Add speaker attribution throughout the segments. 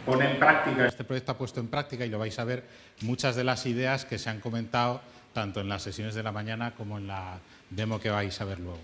Speaker 1: pone en práctica, este proyecto ha puesto en práctica, y lo vais a ver, muchas de las ideas que se han comentado tanto en las sesiones de la mañana como en la demo que vais a ver luego.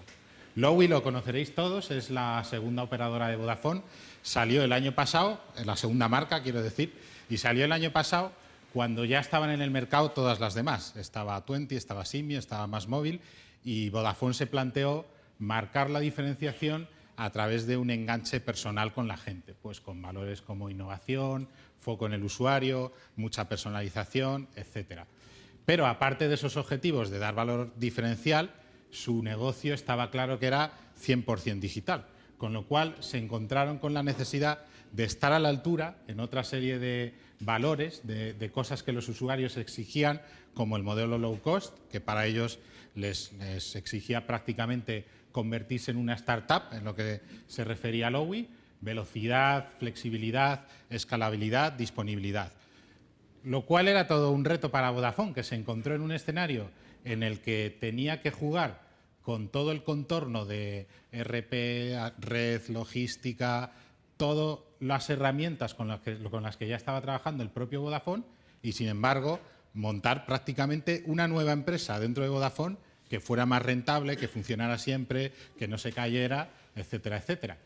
Speaker 1: Lowi lo conoceréis todos, es la segunda operadora de Vodafone, salió el año pasado, la segunda marca quiero decir, y salió el año pasado cuando ya estaban en el mercado todas las demás. Estaba Tuenti, estaba Simio, estaba MásMóvil, y Vodafone se planteó marcar la diferenciación a través de un enganche personal con la gente, pues con valores como innovación, foco en el usuario, mucha personalización, etcétera. Pero aparte de esos objetivos de dar valor diferencial, su negocio estaba claro que era 100% digital, con lo cual se encontraron con la necesidad de estar a la altura en otra serie de valores, de cosas que los usuarios exigían, como el modelo low cost, que para ellos les exigía prácticamente convertirse en una startup, en lo que se refería a Lowi, velocidad, flexibilidad, escalabilidad, disponibilidad. Lo cual era todo un reto para Vodafone, que se encontró en un escenario en el que tenía que jugar con todo el contorno de RP, red, logística, todas las herramientas con las que ya estaba trabajando el propio Vodafone, y sin embargo montar prácticamente una nueva empresa dentro de Vodafone que fuera más rentable, que funcionara siempre, que no se cayera, etcétera, etcétera.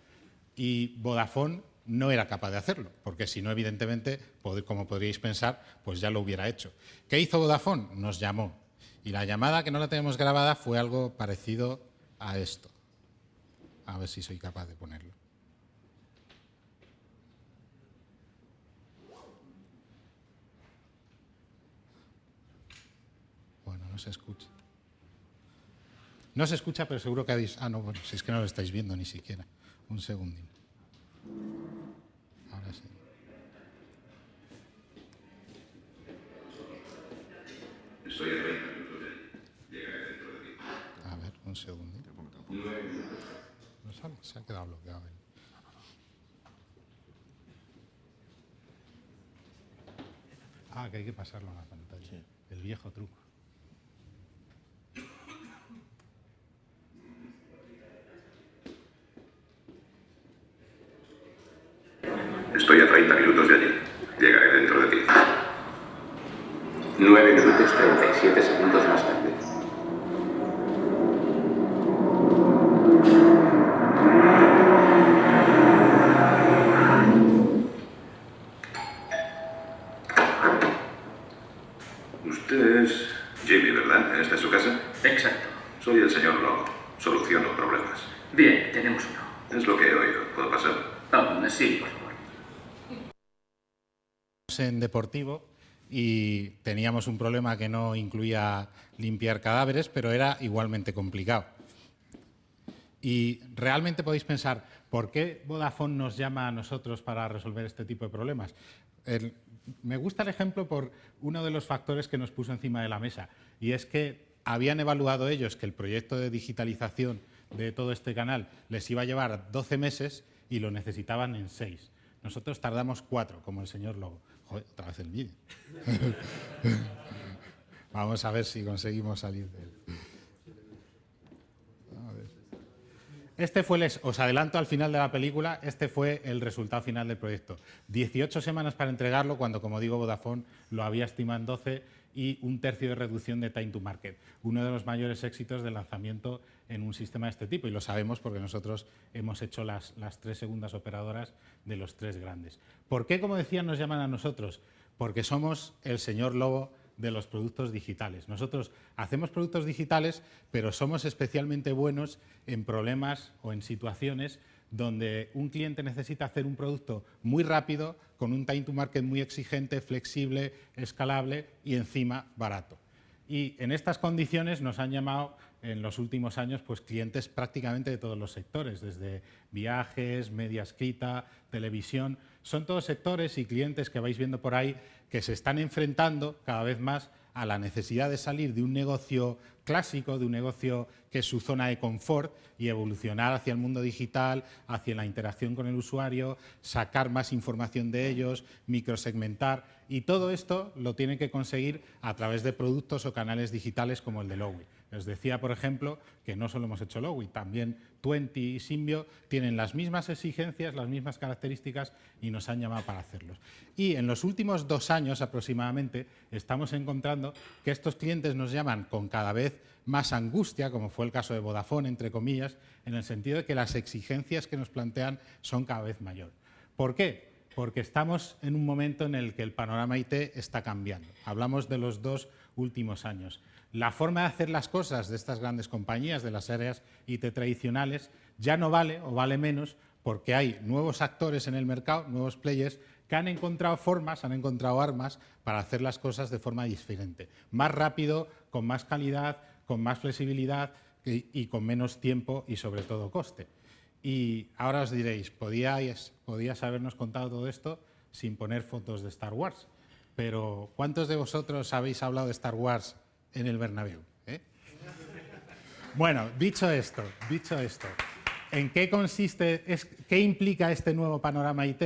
Speaker 1: Y Vodafone no era capaz de hacerlo, porque si no, evidentemente, como podríais pensar, pues ya lo hubiera hecho. ¿Qué hizo Vodafone? Nos llamó. Y la llamada, que no la tenemos grabada, fue algo parecido a esto. A ver si soy capaz de ponerlo. Bueno, no se escucha. No se escucha, pero seguro que habéis... Ah, no, bueno, si es que no lo estáis viendo ni siquiera. Un segundín. Ahora sí.
Speaker 2: Estoy a 30 minutos de ahí. Llegaré dentro de ti.
Speaker 1: A ver, un segundín. No sale, se ha quedado bloqueado. Ah, que hay que pasarlo a la pantalla. Sí. El viejo truco.
Speaker 2: Estoy a 30 minutos de allí. Llegaré dentro de ti.
Speaker 3: 9 minutos 37 segundos más tarde.
Speaker 2: Usted es Jimmy, ¿verdad? ¿Esta es su casa?
Speaker 4: Exacto.
Speaker 2: Soy el señor Lobo. Soluciono problemas.
Speaker 4: Bien, tenemos uno.
Speaker 2: Es lo que he oído. ¿Puedo pasar?
Speaker 4: Sí, por favor.
Speaker 1: En Deportivo y teníamos un problema que no incluía limpiar cadáveres, pero era igualmente complicado. Y realmente podéis pensar, ¿por qué Vodafone nos llama a nosotros para resolver este tipo de problemas? Me gusta el ejemplo por uno de los factores que nos puso encima de la mesa, y es que habían evaluado ellos que el proyecto de digitalización de todo este canal les iba a llevar 12 meses y lo necesitaban en 6. Nosotros tardamos 4, como el señor Lobo. Joder, otra vez el vídeo. Vamos a ver si conseguimos salir de él. A ver. Este fue, os adelanto al final de la película, este fue el resultado final del proyecto. 18 semanas para entregarlo, cuando, como digo, Vodafone lo había estimado en 12, y 1/3 de reducción de time to market. Uno de los mayores éxitos del lanzamiento en un sistema de este tipo, y lo sabemos porque nosotros hemos hecho las 3 segundas operadoras de los 3 grandes. ¿Por qué, como decía, nos llaman a nosotros? Porque somos el señor Lobo de los productos digitales. Nosotros hacemos productos digitales, pero somos especialmente buenos en problemas o en situaciones donde un cliente necesita hacer un producto muy rápido, con un time to market muy exigente, flexible, escalable y encima barato. Y en estas condiciones nos han llamado en los últimos años pues, clientes prácticamente de todos los sectores, desde viajes, media escrita, televisión. Son todos sectores y clientes que vais viendo por ahí que se están enfrentando cada vez más a la necesidad de salir de un negocio clásico, de un negocio que es su zona de confort y evolucionar hacia el mundo digital, hacia la interacción con el usuario, sacar más información de ellos, microsegmentar, y todo esto lo tienen que conseguir a través de productos o canales digitales como el de Lowy. Les decía, por ejemplo, que no solo hemos hecho Lowy, también Twenty y Symbio tienen las mismas exigencias, las mismas características y nos han llamado para hacerlos. Y en los últimos 2 años aproximadamente estamos encontrando que estos clientes nos llaman con cada vez más angustia, como fue el caso de Vodafone, entre comillas, en el sentido de que las exigencias que nos plantean son cada vez mayores. ¿Por qué? Porque estamos en un momento en el que el panorama IT está cambiando. Hablamos de los 2 últimos años. La forma de hacer las cosas de estas grandes compañías, de las áreas IT tradicionales, ya no vale o vale menos porque hay nuevos actores en el mercado, nuevos players, que han encontrado formas, han encontrado armas para hacer las cosas de forma diferente. Más rápido, con más calidad, con más flexibilidad y con menos tiempo y sobre todo coste. Y ahora os diréis, podíais habernos contado todo esto sin poner fotos de Star Wars. Pero ¿cuántos de vosotros habéis hablado de Star Wars en el Bernabéu? Bueno, dicho esto, ¿en qué consiste, qué implica este nuevo panorama IT?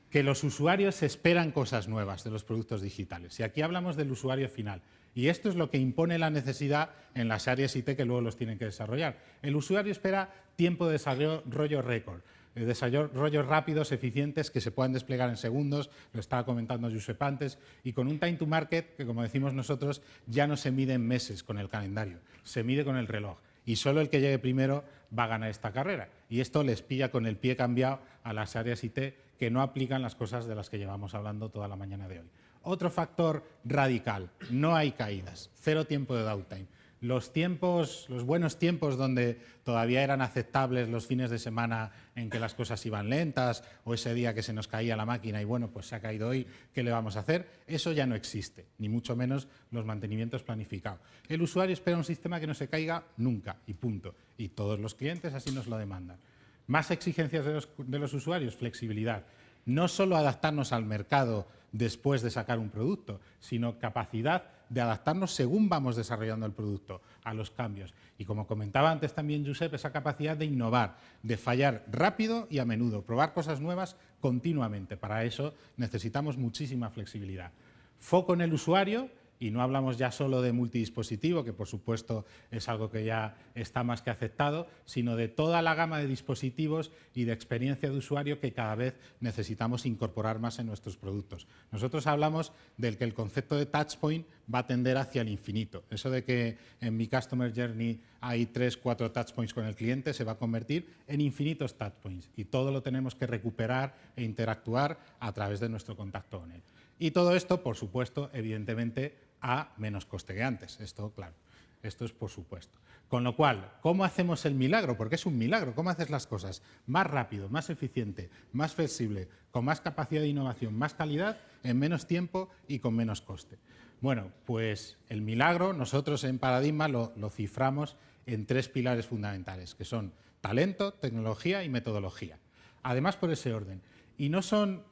Speaker 1: Que los usuarios esperan cosas nuevas de los productos digitales. Y aquí hablamos del usuario final. Y esto es lo que impone la necesidad en las áreas IT que luego los tienen que desarrollar. El usuario espera tiempo de desarrollo récord, desarrollos rápidos, eficientes, que se puedan desplegar en segundos, lo estaba comentando Josep antes, y con un time to market que, como decimos nosotros, ya no se mide en meses con el calendario, se mide con el reloj. Y solo el que llegue primero va a ganar esta carrera. Y esto les pilla con el pie cambiado a las áreas IT que no aplican las cosas de las que llevamos hablando toda la mañana de hoy. Otro factor radical, no hay caídas, 0 tiempo de downtime. Los buenos tiempos donde todavía eran aceptables los fines de semana en que las cosas iban lentas o ese día que se nos caía la máquina y bueno, pues se ha caído hoy, ¿qué le vamos a hacer? Eso ya no existe, ni mucho menos los mantenimientos planificados. El usuario espera un sistema que no se caiga nunca y punto. Y todos los clientes así nos lo demandan. Más exigencias de los usuarios, flexibilidad. No solo adaptarnos al mercado después de sacar un producto, sino capacidad de adaptarnos según vamos desarrollando el producto a los cambios. Y como comentaba antes también Josep, esa capacidad de innovar, de fallar rápido y a menudo, probar cosas nuevas continuamente. Para eso necesitamos muchísima flexibilidad. Foco en el usuario. Y no hablamos ya solo de multidispositivo, que por supuesto es algo que ya está más que aceptado, sino de toda la gama de dispositivos y de experiencia de usuario que cada vez necesitamos incorporar más en nuestros productos. Nosotros hablamos del que el concepto de touchpoint va a tender hacia el infinito. Eso de que en mi Customer Journey hay 3, 4 touchpoints con el cliente se va a convertir en infinitos touchpoints y todo lo tenemos que recuperar e interactuar a través de nuestro contacto con él. Y todo esto, por supuesto, evidentemente, a menos coste que antes. Esto, claro, esto es por supuesto. Con lo cual, ¿cómo hacemos el milagro? Porque es un milagro. ¿Cómo haces las cosas? Más rápido, más eficiente, más flexible, con más capacidad de innovación, más calidad, en menos tiempo y con menos coste. Bueno, pues el milagro nosotros en Paradigma lo ciframos en 3 pilares fundamentales, que son talento, tecnología y metodología. Además, por ese orden. Y no son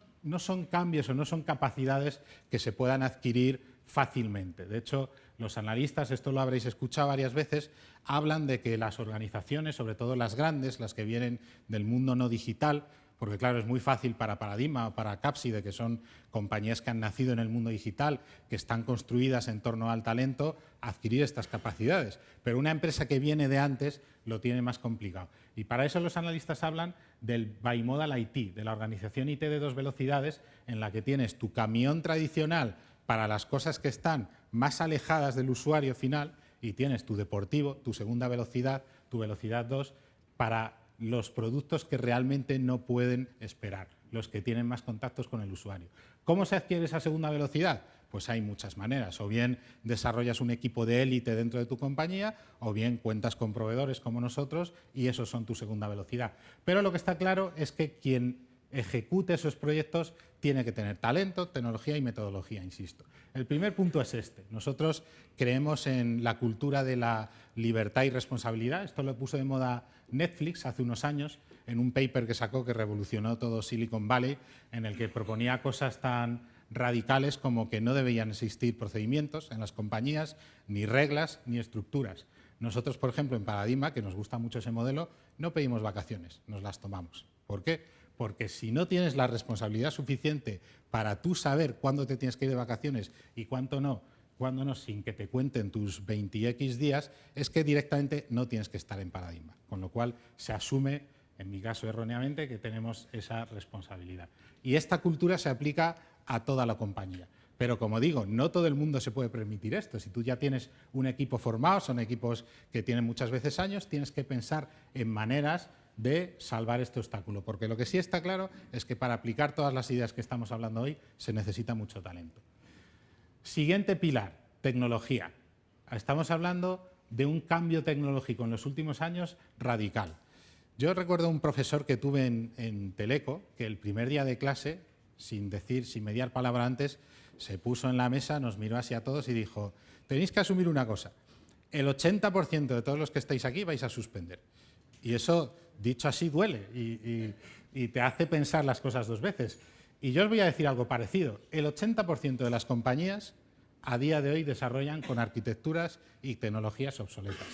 Speaker 1: cambios o no son capacidades que se puedan adquirir fácilmente. De hecho, los analistas, esto lo habréis escuchado varias veces, hablan de que las organizaciones, sobre todo las grandes, las que vienen del mundo no digital, porque claro, es muy fácil para Paradigma o para Capside, que son compañías que han nacido en el mundo digital, que están construidas en torno al talento, adquirir estas capacidades. Pero una empresa que viene de antes lo tiene más complicado. Y para eso los analistas hablan del bimodal IT, de la organización IT de 2 velocidades, en la que tienes tu camión tradicional para las cosas que están más alejadas del usuario final y tienes tu deportivo, tu segunda velocidad, tu velocidad 2, para los productos que realmente no pueden esperar, los que tienen más contactos con el usuario. ¿Cómo se adquiere esa segunda velocidad? Pues hay muchas maneras. O bien desarrollas un equipo de élite dentro de tu compañía, o bien cuentas con proveedores como nosotros y esos son tu segunda velocidad. Pero lo que está claro es que quien ejecute esos proyectos tiene que tener talento, tecnología y metodología, insisto. El primer punto es este. Nosotros creemos en la cultura de la libertad y responsabilidad. Esto lo puso de moda Netflix hace unos años en un paper que sacó que revolucionó todo Silicon Valley, en el que proponía cosas tan radicales como que no deberían existir procedimientos en las compañías, ni reglas, ni estructuras. Nosotros, por ejemplo, en Paradigma, que nos gusta mucho ese modelo, no pedimos vacaciones, nos las tomamos. ¿Por qué? Porque si no tienes la responsabilidad suficiente para tú saber cuándo te tienes que ir de vacaciones y cuándo no, sin que te cuenten tus 20x días, es que directamente no tienes que estar en Paradigma. Con lo cual se asume, en mi caso erróneamente, que tenemos esa responsabilidad. Y esta cultura se aplica a toda la compañía. Pero como digo, no todo el mundo se puede permitir esto. Si tú ya tienes un equipo formado, son equipos que tienen muchas veces años, tienes que pensar en maneras de salvar este obstáculo. Porque lo que sí está claro es que para aplicar todas las ideas que estamos hablando hoy se necesita mucho talento. Siguiente pilar, tecnología. Estamos hablando de un cambio tecnológico en los últimos años radical. Yo recuerdo un profesor que tuve en Teleco, que el primer día de clase, sin mediar palabra antes, se puso en la mesa, nos miró así a todos y dijo: tenéis que asumir una cosa, el 80% de todos los que estáis aquí vais a suspender. Y eso, dicho así, duele y te hace pensar las cosas dos veces. Y yo os voy a decir algo parecido. El 80% de las compañías a día de hoy desarrollan con arquitecturas y tecnologías obsoletas.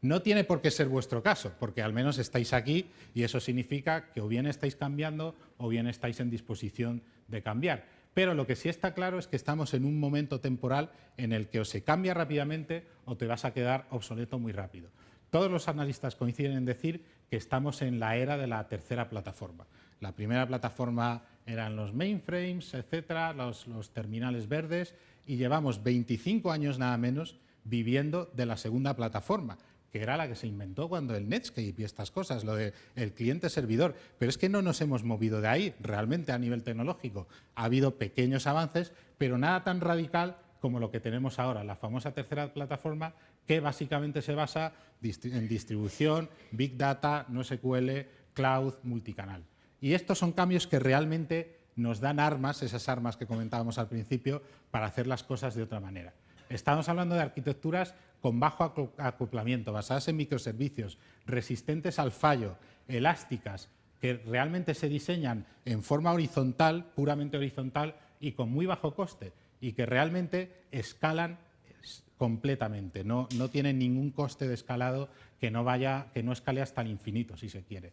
Speaker 1: No tiene por qué ser vuestro caso, porque al menos estáis aquí y eso significa que o bien estáis cambiando o bien estáis en disposición de cambiar. Pero lo que sí está claro es que estamos en un momento temporal en el que o se cambia rápidamente o te vas a quedar obsoleto muy rápido. Todos los analistas coinciden en decir que estamos en la era de la tercera plataforma. La primera plataforma eran los mainframes, etcétera, los terminales verdes, y llevamos 25 años nada menos viviendo de la segunda plataforma, que era la que se inventó cuando el Netscape y estas cosas, lo del cliente-servidor. Pero es que no nos hemos movido de ahí realmente a nivel tecnológico. Ha habido pequeños avances, pero nada tan radical como lo que tenemos ahora, la famosa tercera plataforma, que básicamente se basa en distribución, Big Data, NoSQL, Cloud, multicanal. Y estos son cambios que realmente nos dan armas, esas armas que comentábamos al principio, para hacer las cosas de otra manera. Estamos hablando de arquitecturas con bajo acoplamiento, basadas en microservicios, resistentes al fallo, elásticas, que realmente se diseñan en forma horizontal, puramente horizontal y con muy bajo coste, y que realmente escalan completamente. No tienen ningún coste de escalado que no escale hasta el infinito, si se quiere.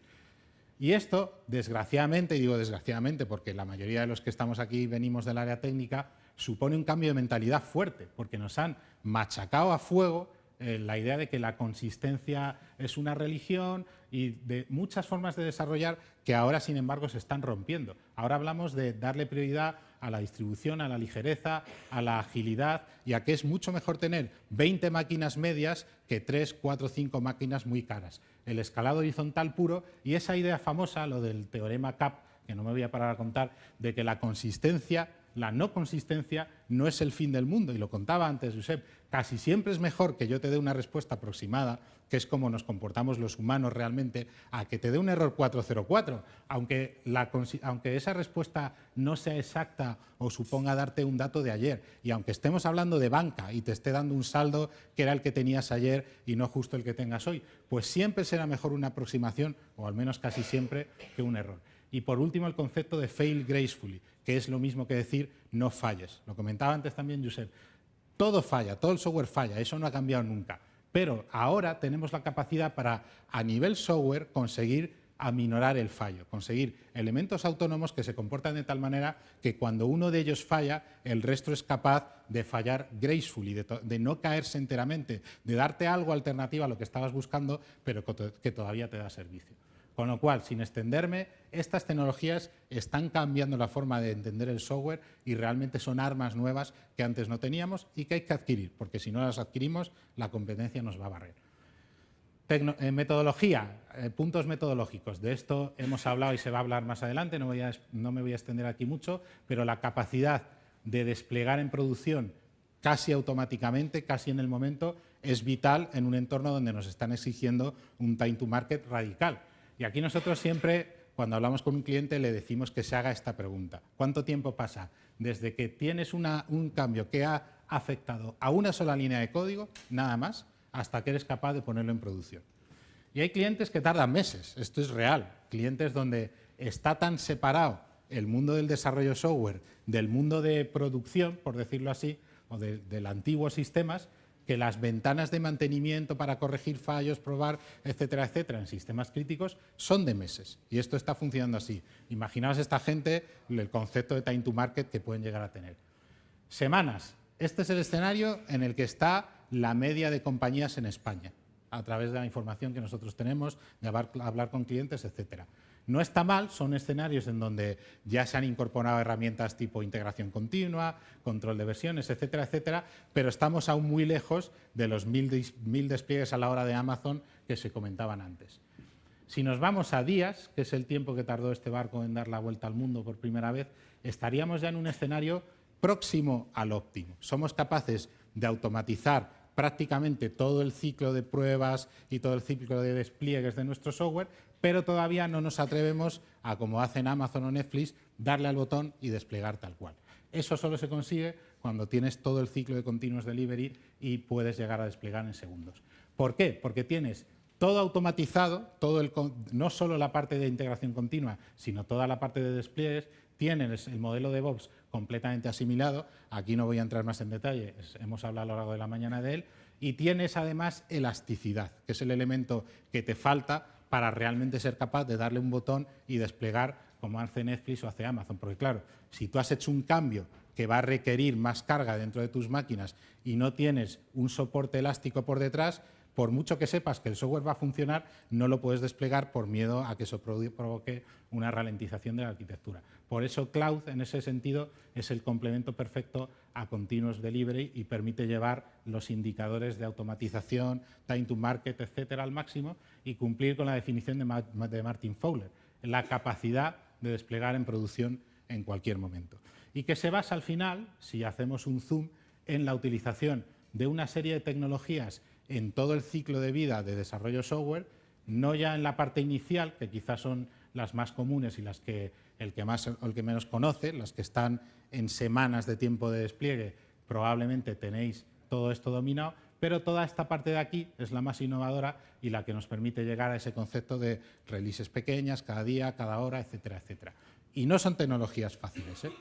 Speaker 1: Y esto, desgraciadamente, y digo desgraciadamente porque la mayoría de los que estamos aquí venimos del área técnica, supone un cambio de mentalidad fuerte, porque nos han machacado a fuego la idea de que la consistencia es una religión y de muchas formas de desarrollar que ahora, sin embargo, se están rompiendo. Ahora hablamos de darle prioridad a la distribución, a la ligereza, a la agilidad y a que es mucho mejor tener 20 máquinas medias que 3, 4, 5 máquinas muy caras. El escalado horizontal puro y esa idea famosa, lo del teorema CAP, que no me voy a parar a contar, de que la consistencia, la no consistencia, no es el fin del mundo. Y lo contaba antes Josep, casi siempre es mejor que yo te dé una respuesta aproximada, que es como nos comportamos los humanos realmente, a que te dé un error 404, aunque esa respuesta no sea exacta o suponga darte un dato de ayer. Y aunque estemos hablando de banca y te esté dando un saldo que era el que tenías ayer y no justo el que tengas hoy, pues siempre será mejor una aproximación, o al menos casi siempre, que un error. Y por último, el concepto de fail gracefully, que es lo mismo que decir no falles. Lo comentaba antes también Josep. Todo falla, todo el software falla, eso no ha cambiado nunca. Pero ahora tenemos la capacidad para, a nivel software, conseguir aminorar el fallo, conseguir elementos autónomos que se comportan de tal manera que cuando uno de ellos falla, el resto es capaz de fallar gracefully, de no caerse enteramente, de darte algo alternativo a lo que estabas buscando, pero que todavía te da servicio. Con lo cual, sin extenderme, estas tecnologías están cambiando la forma de entender el software y realmente son armas nuevas que antes no teníamos y que hay que adquirir, porque si no las adquirimos, la competencia nos va a barrer. Metodología, puntos metodológicos. De esto hemos hablado y se va a hablar más adelante, no me voy a extender aquí mucho, pero la capacidad de desplegar en producción casi automáticamente, casi en el momento, es vital en un entorno donde nos están exigiendo un time to market radical. Y aquí nosotros siempre, cuando hablamos con un cliente, le decimos que se haga esta pregunta. ¿Cuánto tiempo pasa desde que tienes un cambio que ha afectado a una sola línea de código, nada más, hasta que eres capaz de ponerlo en producción? Y hay clientes que tardan meses, esto es real. Clientes donde está tan separado el mundo del desarrollo software del mundo de producción, por decirlo así, o del antiguo sistemas, que las ventanas de mantenimiento para corregir fallos, probar, etcétera, etcétera, en sistemas críticos son de meses. Y esto está funcionando así. Imaginaos esta gente el concepto de time to market que pueden llegar a tener. Semanas. Este es el escenario en el que está la media de compañías en España, a través de la información que nosotros tenemos, de hablar con clientes, etcétera. No está mal, son escenarios en donde ya se han incorporado herramientas tipo integración continua, control de versiones, etcétera, etcétera, pero estamos aún muy lejos de los 1000 despliegues a la hora de Amazon que se comentaban antes. Si nos vamos a días, que es el tiempo que tardó este barco en dar la vuelta al mundo por primera vez, estaríamos ya en un escenario próximo al óptimo. Somos capaces de automatizar prácticamente todo el ciclo de pruebas y todo el ciclo de despliegues de nuestro software, pero todavía no nos atrevemos a, como hacen Amazon o Netflix, darle al botón y desplegar tal cual. Eso solo se consigue cuando tienes todo el ciclo de continuous delivery y puedes llegar a desplegar en segundos. ¿Por qué? Porque tienes todo automatizado, no solo la parte de integración continua, sino toda la parte de despliegues. Tienes el modelo de DevOps completamente asimilado. Aquí no voy a entrar más en detalle, hemos hablado a lo largo de la mañana de él. Y tienes además elasticidad, que es el elemento que te falta para realmente ser capaz de darle un botón y desplegar como hace Netflix o hace Amazon. Porque claro, si tú has hecho un cambio que va a requerir más carga dentro de tus máquinas y no tienes un soporte elástico por detrás, por mucho que sepas que el software va a funcionar, no lo puedes desplegar por miedo a que eso provoque una ralentización de la arquitectura. Por eso Cloud, en ese sentido, es el complemento perfecto a Continuous Delivery y permite llevar los indicadores de automatización, time to market, etcétera, al máximo y cumplir con la definición de Martin Fowler, la capacidad de desplegar en producción en cualquier momento. Y que se basa al final, si hacemos un zoom, en la utilización de una serie de tecnologías en todo el ciclo de vida de desarrollo software, no ya en la parte inicial, que quizás son las más comunes y las que el que más o el que menos conoce, las que están en semanas de tiempo de despliegue, probablemente tenéis todo esto dominado, pero toda esta parte de aquí es la más innovadora y la que nos permite llegar a ese concepto de releases pequeñas, cada día, cada hora, etcétera, etcétera. Y no son tecnologías fáciles, ¿eh?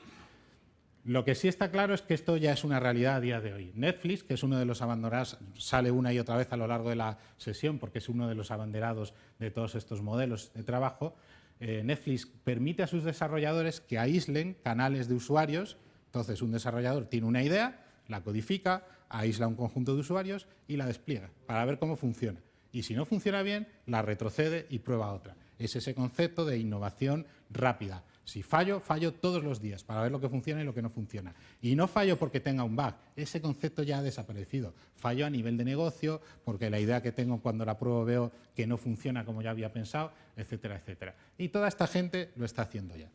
Speaker 1: Lo que sí está claro es que esto ya es una realidad a día de hoy. Netflix, que es uno de los abanderados, sale una y otra vez a lo largo de la sesión porque es uno de los abanderados de todos estos modelos de trabajo. Netflix permite a sus desarrolladores que aíslen canales de usuarios. Entonces, un desarrollador tiene una idea, la codifica, aísla un conjunto de usuarios y la despliega para ver cómo funciona. Y si no funciona bien, la retrocede y prueba otra. Es ese concepto de innovación rápida. Si fallo, fallo todos los días para ver lo que funciona y lo que no funciona. Y no fallo porque tenga un bug. Ese concepto ya ha desaparecido. Fallo a nivel de negocio, porque la idea que tengo cuando la pruebo veo que no funciona como ya había pensado, etcétera, etcétera. Y toda esta gente lo está haciendo ya.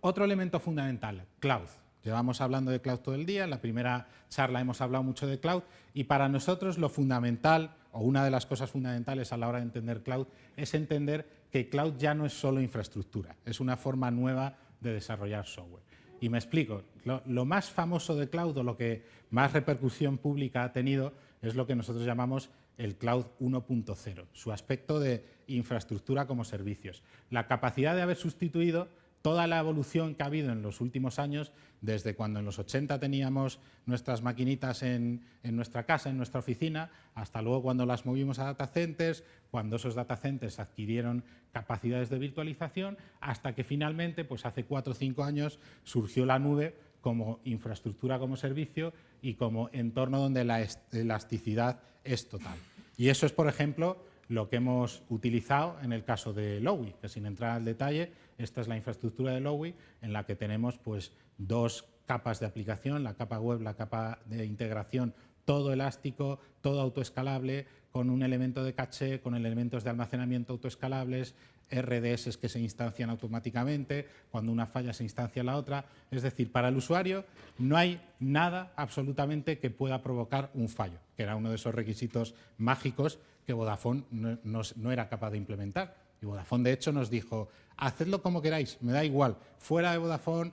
Speaker 1: Otro elemento fundamental, cloud. Llevamos hablando de cloud todo el día. En la primera charla hemos hablado mucho de cloud. Y para nosotros lo fundamental, o una de las cosas fundamentales a la hora de entender cloud, es entender que cloud ya no es solo infraestructura, es una forma nueva de desarrollar software. Y me explico, lo más famoso de cloud o lo que más repercusión pública ha tenido es lo que nosotros llamamos el cloud 1.0, su aspecto de infraestructura como servicios. La capacidad de haber sustituido toda la evolución que ha habido en los últimos años, desde cuando en los 80 teníamos nuestras maquinitas en nuestra casa, en nuestra oficina, hasta luego cuando las movimos a data centers, cuando esos data centers adquirieron capacidades de virtualización, hasta que finalmente, pues hace 4 o 5 años, surgió la nube como infraestructura como servicio y como entorno donde la elasticidad es total. Y eso es, por ejemplo, lo que hemos utilizado en el caso de Lowy, que sin entrar al detalle, esta es la infraestructura de Lowy, en la que tenemos pues 2 capas de aplicación, la capa web, la capa de integración, todo elástico, todo autoescalable, con un elemento de caché, con elementos de almacenamiento autoescalables, RDS que se instancian automáticamente, cuando una falla se instancia la otra. Es decir, para el usuario no hay nada absolutamente que pueda provocar un fallo, que era uno de esos requisitos mágicos que Vodafone no era capaz de implementar. Y Vodafone, de hecho, nos dijo, hacedlo como queráis, me da igual, fuera de Vodafone,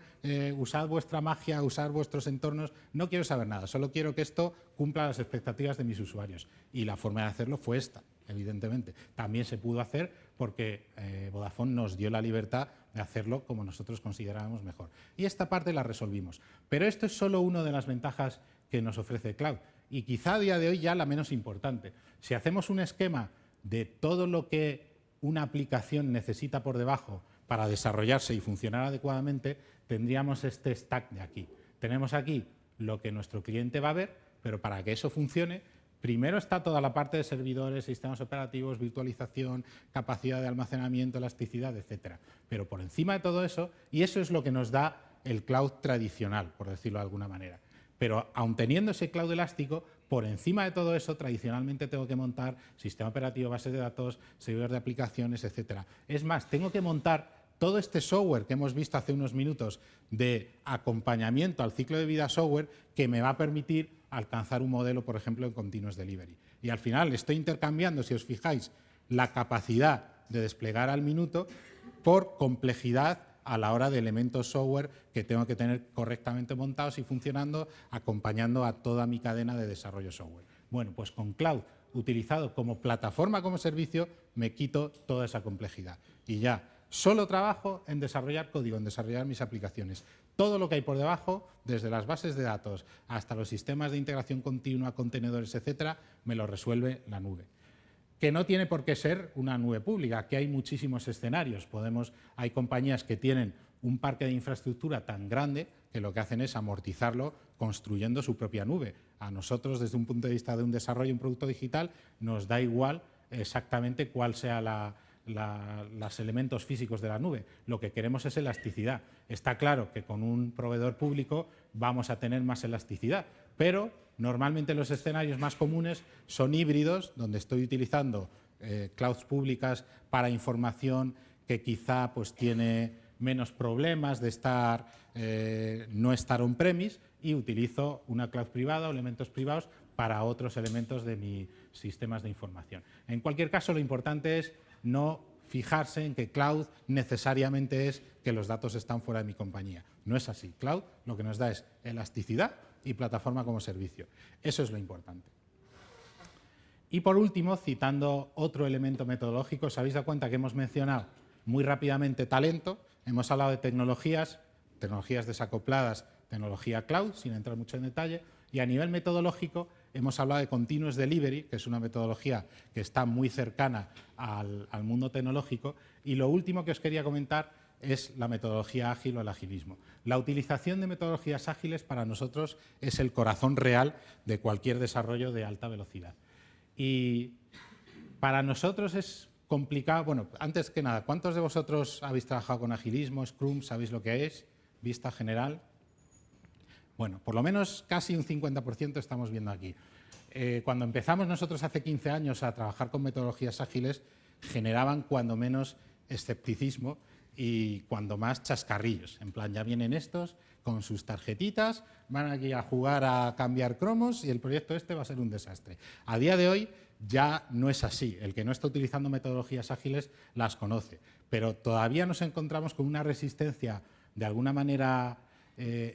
Speaker 1: usad vuestra magia, usad vuestros entornos, no quiero saber nada, solo quiero que esto cumpla las expectativas de mis usuarios. Y la forma de hacerlo fue esta, evidentemente. También se pudo hacer porque Vodafone nos dio la libertad de hacerlo como nosotros considerábamos mejor. Y esta parte la resolvimos. Pero esto es solo una de las ventajas que nos ofrece Cloud, y quizá a día de hoy ya la menos importante. Si hacemos un esquema de todo lo que una aplicación necesita por debajo para desarrollarse y funcionar adecuadamente, tendríamos este stack de aquí. Tenemos aquí lo que nuestro cliente va a ver, pero para que eso funcione, primero está toda la parte de servidores, sistemas operativos, virtualización, capacidad de almacenamiento, elasticidad, etcétera. Pero por encima de todo eso, y eso es lo que nos da el cloud tradicional, por decirlo de alguna manera. Pero aun teniendo ese cloud elástico, por encima de todo eso, tradicionalmente tengo que montar sistema operativo, bases de datos, servidores de aplicaciones, etcétera. Es más, tengo que montar todo este software que hemos visto hace unos minutos de acompañamiento al ciclo de vida software que me va a permitir alcanzar un modelo, por ejemplo, en continuous delivery. Y al final estoy intercambiando, si os fijáis, la capacidad de desplegar al minuto por complejidad a la hora de elementos software que tengo que tener correctamente montados y funcionando, acompañando a toda mi cadena de desarrollo software. Bueno, pues con Cloud, utilizado como plataforma, como servicio, me quito toda esa complejidad. Y ya solo trabajo en desarrollar código, en desarrollar mis aplicaciones. Todo lo que hay por debajo, desde las bases de datos hasta los sistemas de integración continua, contenedores, etcétera, me lo resuelve la nube. Que no tiene por qué ser una nube pública, que hay muchísimos escenarios. Hay compañías que tienen un parque de infraestructura tan grande que lo que hacen es amortizarlo construyendo su propia nube. A nosotros, desde un punto de vista de un desarrollo de un producto digital, nos da igual exactamente cuál sea los elementos físicos de la nube. Lo que queremos es elasticidad. Está claro que con un proveedor público vamos a tener más elasticidad, pero normalmente los escenarios más comunes son híbridos, donde estoy utilizando clouds públicas para información que quizá pues, tiene menos problemas de no estar on-premise, y utilizo una cloud privada o elementos privados para otros elementos de mis sistemas de información. En cualquier caso, lo importante es no fijarse en que cloud necesariamente es que los datos están fuera de mi compañía. No es así. Cloud lo que nos da es elasticidad y plataforma como servicio. Eso es lo importante. Y por último, citando otro elemento metodológico, ¿os habéis dado cuenta que hemos mencionado muy rápidamente talento? Hemos hablado de tecnologías desacopladas, tecnología cloud, sin entrar mucho en detalle, y a nivel metodológico hemos hablado de continuous delivery, que es una metodología que está muy cercana al mundo tecnológico, y lo último que os quería comentar es la metodología ágil o el agilismo. La utilización de metodologías ágiles para nosotros es el corazón real de cualquier desarrollo de alta velocidad. Y para nosotros es complicado. Bueno, antes que nada, ¿cuántos de vosotros habéis trabajado con agilismo, Scrum? ¿Sabéis lo que es? Vista general. Bueno, por lo menos casi un 50% estamos viendo aquí. Cuando empezamos nosotros hace 15 años a trabajar con metodologías ágiles, generaban cuando menos escepticismo y cuando más chascarrillos. En plan, ya vienen estos con sus tarjetitas, van aquí a jugar a cambiar cromos y el proyecto este va a ser un desastre. A día de hoy ya no es así. El que no está utilizando metodologías ágiles las conoce, pero todavía nos encontramos con una resistencia de alguna manera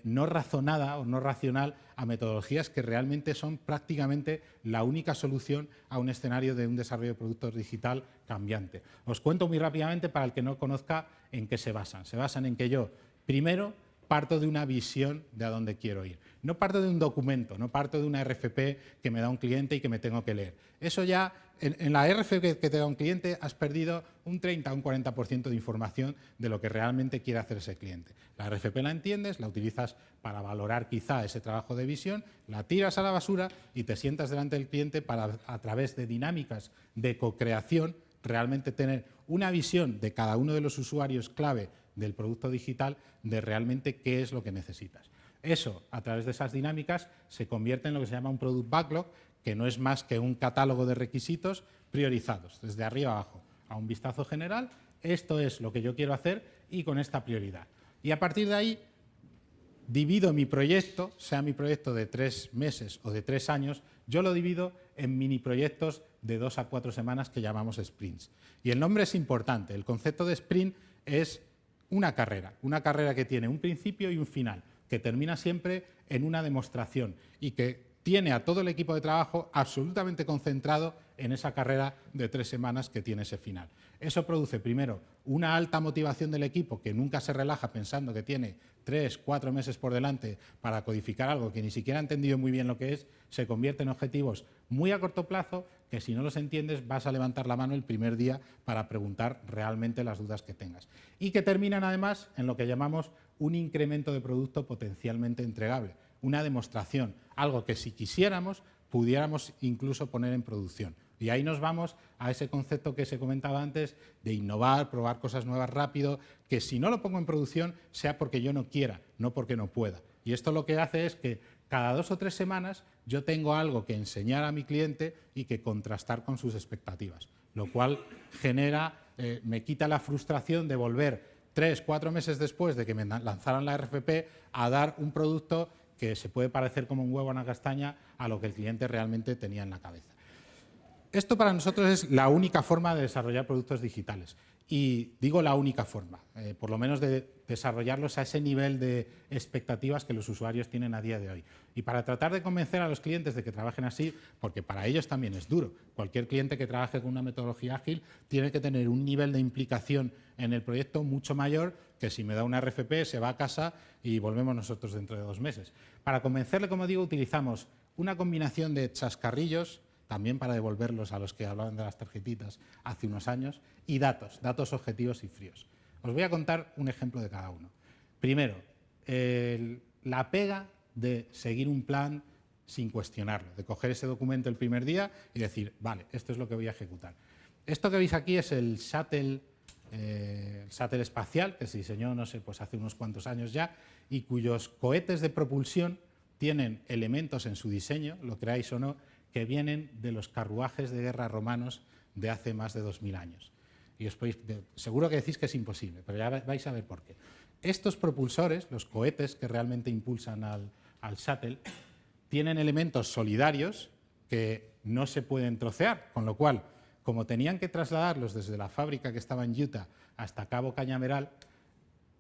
Speaker 1: no razonada o no racional a metodologías que realmente son prácticamente la única solución a un escenario de un desarrollo de productos digital cambiante. Os cuento muy rápidamente para el que no conozca en qué se basan. Se basan en que yo, primero, parto de una visión de a dónde quiero ir. No parto de un documento, no parto de una RFP que me da un cliente y que me tengo que leer. Eso ya, en la RFP que te da un cliente, has perdido un 30 o un 40% de información de lo que realmente quiere hacer ese cliente. La RFP la entiendes, la utilizas para valorar quizá ese trabajo de visión, la tiras a la basura y te sientas delante del cliente para, a través de dinámicas de co-creación, realmente tener una visión de cada uno de los usuarios clave del producto digital, de realmente qué es lo que necesitas. Eso, a través de esas dinámicas, se convierte en lo que se llama un product backlog, que no es más que un catálogo de requisitos priorizados, desde arriba abajo, a un vistazo general. Esto es lo que yo quiero hacer y con esta prioridad. Y a partir de ahí, divido mi proyecto, sea mi proyecto de 3 meses o de 3 años, yo lo divido en mini proyectos de 2 a 4 semanas que llamamos sprints. Y el nombre es importante. El concepto de sprint es una carrera que tiene un principio y un final, que termina siempre en una demostración y que tiene a todo el equipo de trabajo absolutamente concentrado en esa carrera de 3 semanas que tiene ese final. Eso produce, primero, una alta motivación del equipo que nunca se relaja pensando que tiene 3, 4 meses por delante para codificar algo que ni siquiera ha entendido muy bien lo que es, se convierte en objetivos muy a corto plazo que si no los entiendes vas a levantar la mano el primer día para preguntar realmente las dudas que tengas. Y que terminan además en lo que llamamos un incremento de producto potencialmente entregable, una demostración, algo que si quisiéramos pudiéramos incluso poner en producción. Y ahí nos vamos a ese concepto que se comentaba antes de innovar, probar cosas nuevas rápido, que si no lo pongo en producción sea porque yo no quiera, no porque no pueda. Y esto lo que hace es que cada 2 o 3 semanas yo tengo algo que enseñar a mi cliente y que contrastar con sus expectativas, lo cual genera, me quita la frustración de volver 3, 4 meses después de que me lanzaran la RFP a dar un producto que se puede parecer como un huevo a una castaña a lo que el cliente realmente tenía en la cabeza. Esto para nosotros es la única forma de desarrollar productos digitales. Y digo la única forma, por lo menos de desarrollarlos a ese nivel de expectativas que los usuarios tienen a día de hoy. Y para tratar de convencer a los clientes de que trabajen así, porque para ellos también es duro. Cualquier cliente que trabaje con una metodología ágil tiene que tener un nivel de implicación en el proyecto mucho mayor que si me da una RFP, se va a casa y volvemos nosotros dentro de 2 meses. Para convencerle, como digo, utilizamos una combinación de chascarrillos, también para devolverlos a los que hablaban de las tarjetitas hace unos años, y datos objetivos y fríos. Os voy a contar un ejemplo de cada uno. Primero, la pega de seguir un plan sin cuestionarlo, de coger ese documento el primer día y decir, vale, esto es lo que voy a ejecutar. Esto que veis aquí es el shuttle espacial, que se diseñó, no sé, pues hace unos cuantos años ya, y cuyos cohetes de propulsión tienen elementos en su diseño, lo creáis o no, que vienen de los carruajes de guerra romanos de hace más de 2000 años. Y seguro que decís que es imposible, pero ya vais a ver por qué. Estos propulsores, los cohetes que realmente impulsan al shuttle, tienen elementos solidarios que no se pueden trocear, con lo cual, como tenían que trasladarlos desde la fábrica que estaba en Utah hasta Cabo Cañaveral,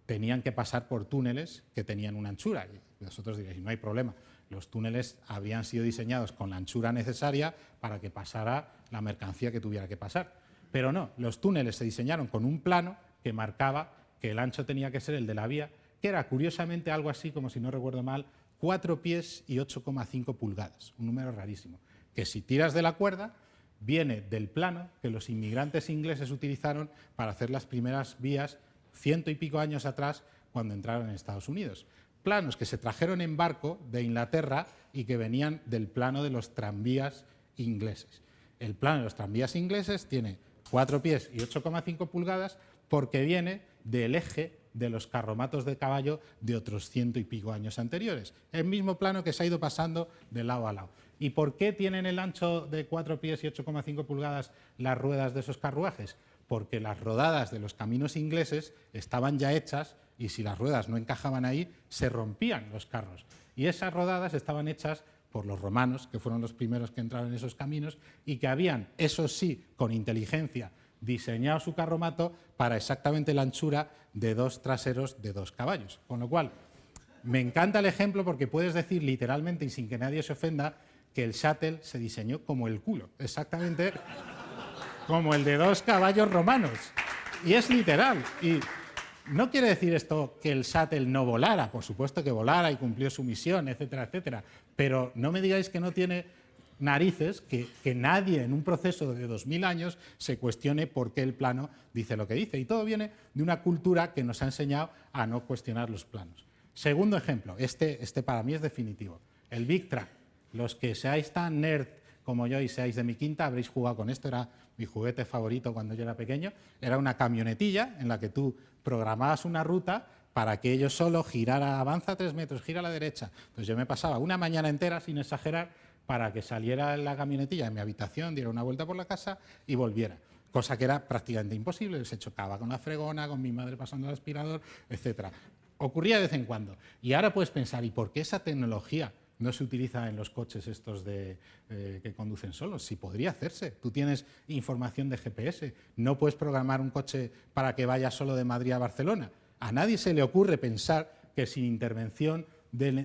Speaker 1: tenían que pasar por túneles que tenían una anchura. Y vosotros diréis, no hay problema. Los túneles habían sido diseñados con la anchura necesaria para que pasara la mercancía que tuviera que pasar. Pero no, los túneles se diseñaron con un plano que marcaba que el ancho tenía que ser el de la vía, que era curiosamente algo así, como si no recuerdo mal, 4 pies y 8,5 pulgadas, un número rarísimo, que si tiras de la cuerda viene del plano que los inmigrantes ingleses utilizaron para hacer las primeras vías 100 y pico años atrás cuando entraron en Estados Unidos. Planos que se trajeron en barco de Inglaterra y que venían del plano de los tranvías ingleses. El plano de los tranvías ingleses tiene 4 pies y 8,5 pulgadas porque viene del eje de los carromatos de caballo de otros 100 y pico años anteriores. El mismo plano que se ha ido pasando de lado a lado. ¿Y por qué tienen el ancho de 4 pies y 8,5 pulgadas las ruedas de esos carruajes? Porque las rodadas de los caminos ingleses estaban ya hechas y si las ruedas no encajaban ahí, se rompían los carros. Y esas rodadas estaban hechas por los romanos, que fueron los primeros que entraron en esos caminos, y que habían, eso sí, con inteligencia, diseñado su carromato para exactamente la anchura de 2 traseros de 2 caballos. Con lo cual, me encanta el ejemplo porque puedes decir literalmente, y sin que nadie se ofenda, que el shuttle se diseñó como el culo, exactamente como el de 2 caballos romanos. Y es literal. Y no quiere decir esto que el shuttle no volara, por supuesto que volara y cumplió su misión, etcétera, etcétera. Pero no me digáis que no tiene narices que nadie en un proceso de 2000 años se cuestione por qué el plano dice lo que dice. Y todo viene de una cultura que nos ha enseñado a no cuestionar los planos. Segundo ejemplo, este para mí es definitivo. El Big Truck. Los que seáis tan nerd como yo y seáis de mi quinta, habréis jugado con esto, era mi juguete favorito cuando yo era pequeño. Era una camionetilla en la que tú programabas una ruta para que ello solo girara, avanza 3 metros, gira a la derecha. Entonces yo me pasaba una mañana entera, sin exagerar, para que saliera la camionetilla de mi habitación, diera una vuelta por la casa y volviera. Cosa que era prácticamente imposible, se chocaba con la fregona, con mi madre pasando el aspirador, etcétera. Ocurría de vez en cuando. Y ahora puedes pensar, ¿y por qué esa tecnología no se utiliza en los coches estos que conducen solos? Si podría hacerse. Tú tienes información de GPS. No puedes programar un coche para que vaya solo de Madrid a Barcelona. A nadie se le ocurre pensar que sin intervención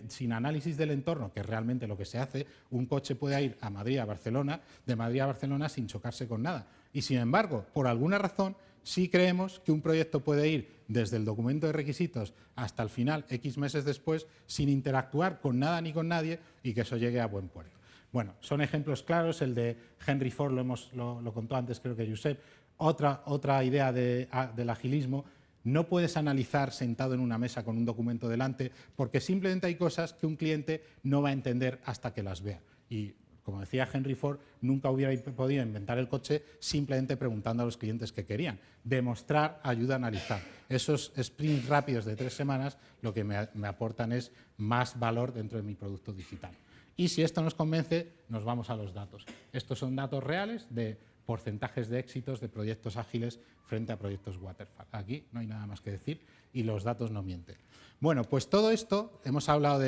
Speaker 1: sin análisis del entorno, que es realmente lo que se hace, un coche puede ir a Madrid, a Barcelona, de Madrid a Barcelona sin chocarse con nada. Y sin embargo, por alguna razón, sí creemos que un proyecto puede ir desde el documento de requisitos hasta el final, X meses después, sin interactuar con nada ni con nadie y que eso llegue a buen puerto. Bueno, son ejemplos claros. El de Henry Ford lo contó antes, creo que Josep. Otra idea del agilismo: no puedes analizar sentado en una mesa con un documento delante, porque simplemente hay cosas que un cliente no va a entender hasta que las vea. Y, como decía Henry Ford, nunca hubiera podido inventar el coche simplemente preguntando a los clientes qué querían. Demostrar ayuda a analizar. Esos sprints rápidos de 3 semanas lo que me aportan es más valor dentro de mi producto digital. Y si esto nos convence, nos vamos a los datos. Estos son datos reales de porcentajes de éxitos de proyectos ágiles frente a proyectos waterfall. Aquí no hay nada más que decir y los datos no mienten. Bueno, pues todo esto, hemos hablado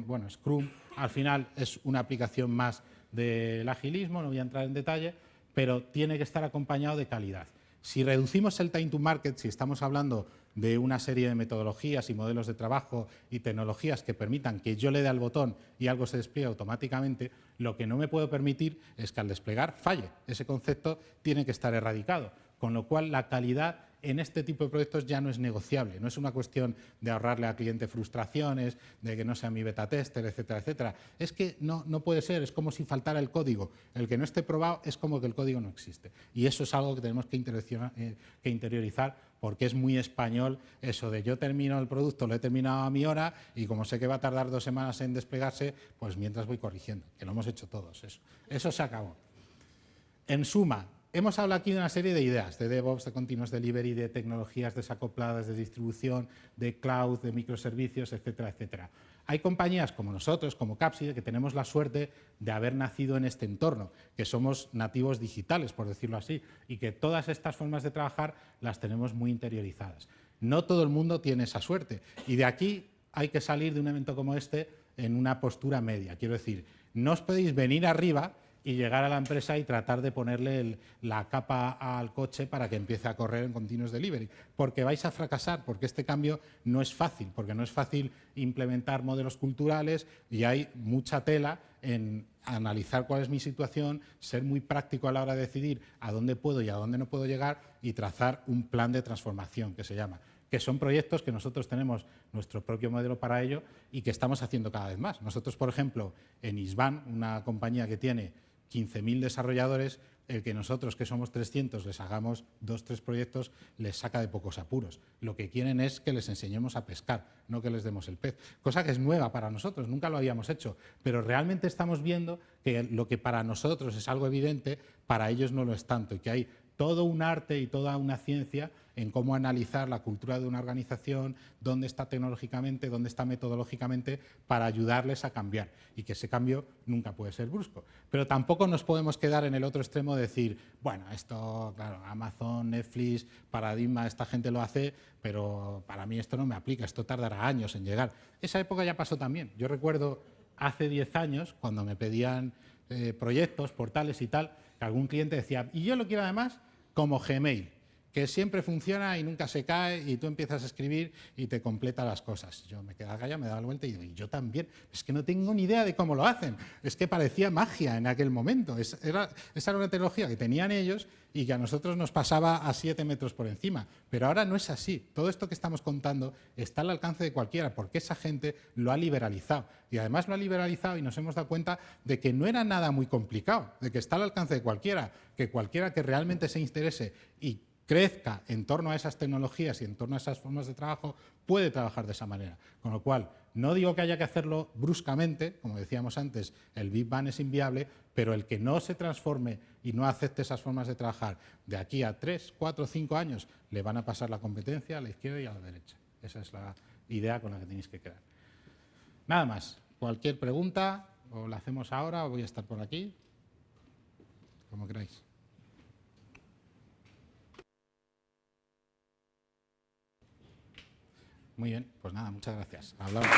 Speaker 1: bueno, Scrum al final es una aplicación más del agilismo, no voy a entrar en detalle, pero tiene que estar acompañado de calidad. Si reducimos el time to market, si estamos hablando de una serie de metodologías y modelos de trabajo y tecnologías que permitan que yo le dé al botón y algo se despliegue automáticamente, lo que no me puedo permitir es que al desplegar falle. Ese concepto tiene que estar erradicado, con lo cual la calidad en este tipo de proyectos ya no es negociable. No es una cuestión de ahorrarle al cliente frustraciones, de que no sea mi beta tester, etcétera, etcétera. Es que no puede ser, es como si faltara el código. El que no esté probado es como que el código no existe. Y eso es algo que tenemos que interiorizar, porque es muy español eso de yo termino el producto, lo he terminado a mi hora y como sé que va a tardar 2 semanas en desplegarse, pues mientras voy corrigiendo, que lo hemos hecho todos. Eso se acabó. En suma, hemos hablado aquí de una serie de ideas, de DevOps, de Continuous Delivery, de tecnologías desacopladas, de distribución, de cloud, de microservicios, etcétera, etcétera. Hay compañías como nosotros, como Capside, que tenemos la suerte de haber nacido en este entorno, que somos nativos digitales, por decirlo así, y que todas estas formas de trabajar las tenemos muy interiorizadas. No todo el mundo tiene esa suerte, y de aquí hay que salir de un evento como este en una postura media. Quiero decir, no os podéis venir arriba y llegar a la empresa y tratar de ponerle la capa al coche para que empiece a correr en Continuous Delivery, porque vais a fracasar, porque este cambio no es fácil, porque no es fácil implementar modelos culturales y hay mucha tela en analizar cuál es mi situación, ser muy práctico a la hora de decidir a dónde puedo y a dónde no puedo llegar y trazar un plan de transformación, que se llama, que son proyectos que nosotros tenemos nuestro propio modelo para ello y que estamos haciendo cada vez más. Nosotros, por ejemplo, en Isban, una compañía que tiene 15.000 desarrolladores, el que nosotros, que somos 300, les hagamos 2 o 3 proyectos, les saca de pocos apuros. Lo que quieren es que les enseñemos a pescar, no que les demos el pez. Cosa que es nueva para nosotros, nunca lo habíamos hecho, pero realmente estamos viendo que lo que para nosotros es algo evidente, para ellos no lo es tanto, y que hay todo un arte y toda una ciencia en cómo analizar la cultura de una organización, dónde está tecnológicamente, dónde está metodológicamente, para ayudarles a cambiar. Y que ese cambio nunca puede ser brusco. Pero tampoco nos podemos quedar en el otro extremo de decir, bueno, esto, claro, Amazon, Netflix, Paradigma, esta gente lo hace, pero para mí esto no me aplica, esto tardará años en llegar. Esa época ya pasó también. Yo recuerdo hace 10 años, cuando me pedían proyectos, portales y tal, que algún cliente decía, y yo lo quiero además como Gmail, que siempre funciona y nunca se cae y tú empiezas a escribir y te completa las cosas. Yo me quedaba callado, me daba la vuelta y digo, y yo también, es que no tengo ni idea de cómo lo hacen. Es que parecía magia en aquel momento. Esa era una tecnología que tenían ellos y que a nosotros nos pasaba a 7 metros por encima. Pero ahora no es así. Todo esto que estamos contando está al alcance de cualquiera, porque esa gente lo ha liberalizado. Y además lo ha liberalizado y nos hemos dado cuenta de que no era nada muy complicado, de que está al alcance de cualquiera, que cualquiera que realmente se interese y crezca en torno a esas tecnologías y en torno a esas formas de trabajo, puede trabajar de esa manera. Con lo cual, no digo que haya que hacerlo bruscamente, como decíamos antes, el Big Bang es inviable, pero el que no se transforme y no acepte esas formas de trabajar de aquí a 3, 4, 5 años, le van a pasar la competencia a la izquierda y a la derecha. Esa es la idea con la que tenéis que quedar. Nada más. Cualquier pregunta, o la hacemos ahora o voy a estar por aquí, como queráis. Muy bien, pues nada, muchas gracias. Hablamos.